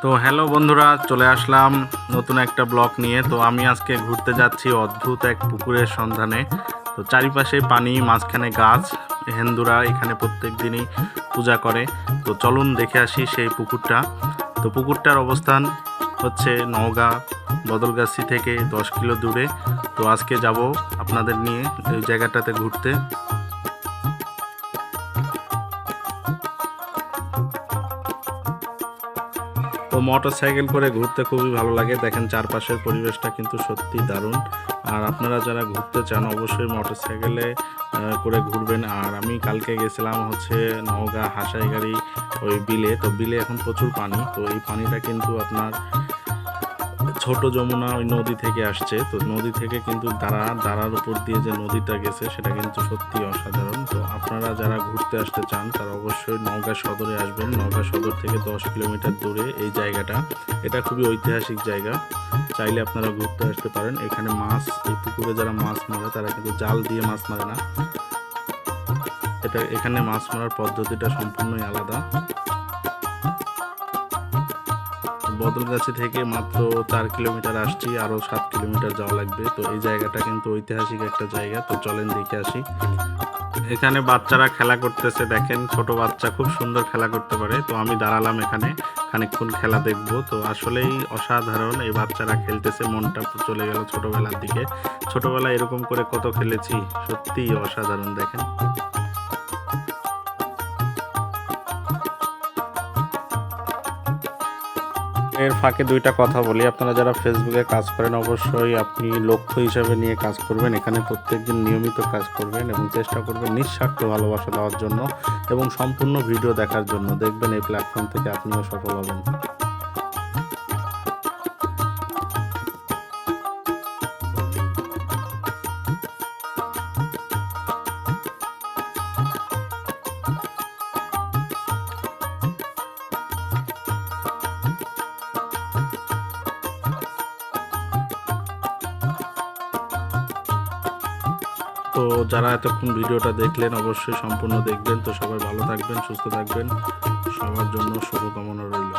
তো হ্যালো বন্ধুরা, চলে আসলাম নতুন একটা ব্লগ নিয়ে। তো আমি আজকে ঘুরতে যাচ্ছি অদ্ভুত এক পুকুরের সন্ধানে। তো চারিপাশে পানি, মাঝখানে গাছ। হিন্দুরা এখানে প্রত্যেক দিনই পূজা করে। তো চলুন দেখে আসি সেই পুকুরটা। তো পুকুরটার অবস্থান হচ্ছে নওগাঁ বদলগাছি থেকে 10 কিলো দূরে। তো আজকে যাব আপনাদের নিয়ে এই জায়গাটাতে ঘুরতে। তো মোটর সাইকেল করে ঘুরতে খুবই ভালো লাগে। দেখেন চারপাশের পরিবেশটা কিন্তু সত্যি দারুণ। আর আপনারা যারা ঘুরতে চান অবশ্যই মোটর সাইকেলে করে ঘুরবেন। আর আমি কালকে গেছিলাম হচ্ছে নওগাঁ হাসাইগাড়ি ওই বিলে। তো বিলে এখন প্রচুর পানি। তো এই পানিটা কিন্তু আপনার ছোট যমুনা ওই নদী থেকে আসছে। তো নদী থেকে কিন্তু দাঁড়ার উপর দিয়ে যে নদীটা গেছে সেটা কিন্তু সত্যি অসাধারণ। তো আপনারা যারা ঘুরতে আসতে চান তারা অবশ্যই নওগাঁ সদরে আসবেন। নওগাঁ সদর থেকে 10 কিলোমিটার দূরে এই জায়গাটা। এটা খুবই ঐতিহাসিক জায়গা, চাইলে আপনারা ঘুরতে আসতে পারেন। এখানে মাছ, এই পুকুরে যারা মাছ মারে তারা কিন্তু জাল দিয়ে মাছ মারে না। এখানে মাছ মারার পদ্ধতিটা সম্পূর্ণই আলাদা। বদলগাছি থেকে মাত্র 4 কিলোমিটার আসছি, আরও 7 কিলোমিটার যাওয়া লাগবে। তো এই জায়গাটা কিন্তু ঐতিহাসিক একটা জায়গা। তো চলেন দেখে আসি। এখানে বাচ্চারা খেলা করতেছে, দেখেন ছোট বাচ্চা খুব সুন্দর খেলা করতে পারে। তো আমি দাঁড়ালাম এখানে খানিকক্ষণ খেলা দেখবো। তো আসলেই অসাধারণ, এই বাচ্চারা খেলতেছে। মনটা চলে গেল ছোটবেলার দিকে। ছোটবেলায় এরকম করে কত খেলেছি, সত্যিই অসাধারণ। দেখেন এর ফাঁকে দুইটা কথা বলি। আপনারা যারা ফেসবুকে কাজ করেন অবশ্যই আপনি লক্ষ্য হিসাবে নিয়ে কাজ করবেন। এখানে প্রত্যেকদিন নিয়মিত কাজ করবেন এবং চেষ্টা করবেন নিঃস্বার্থ ভালোবাসা দেওয়ার জন্য এবং সম্পূর্ণ ভিডিও দেখার জন্য। দেখবেন এই প্ল্যাটফর্ম থেকে আপনিও সফল হবেন। তো যারা এতক্ষণ ভিডিওটা দেখলেন অবশ্যই সম্পূর্ণ দেখবেন। তো সবাই ভালো থাকবেন, সুস্থ থাকবেন, সবার জন্য শুভকামনা রইল।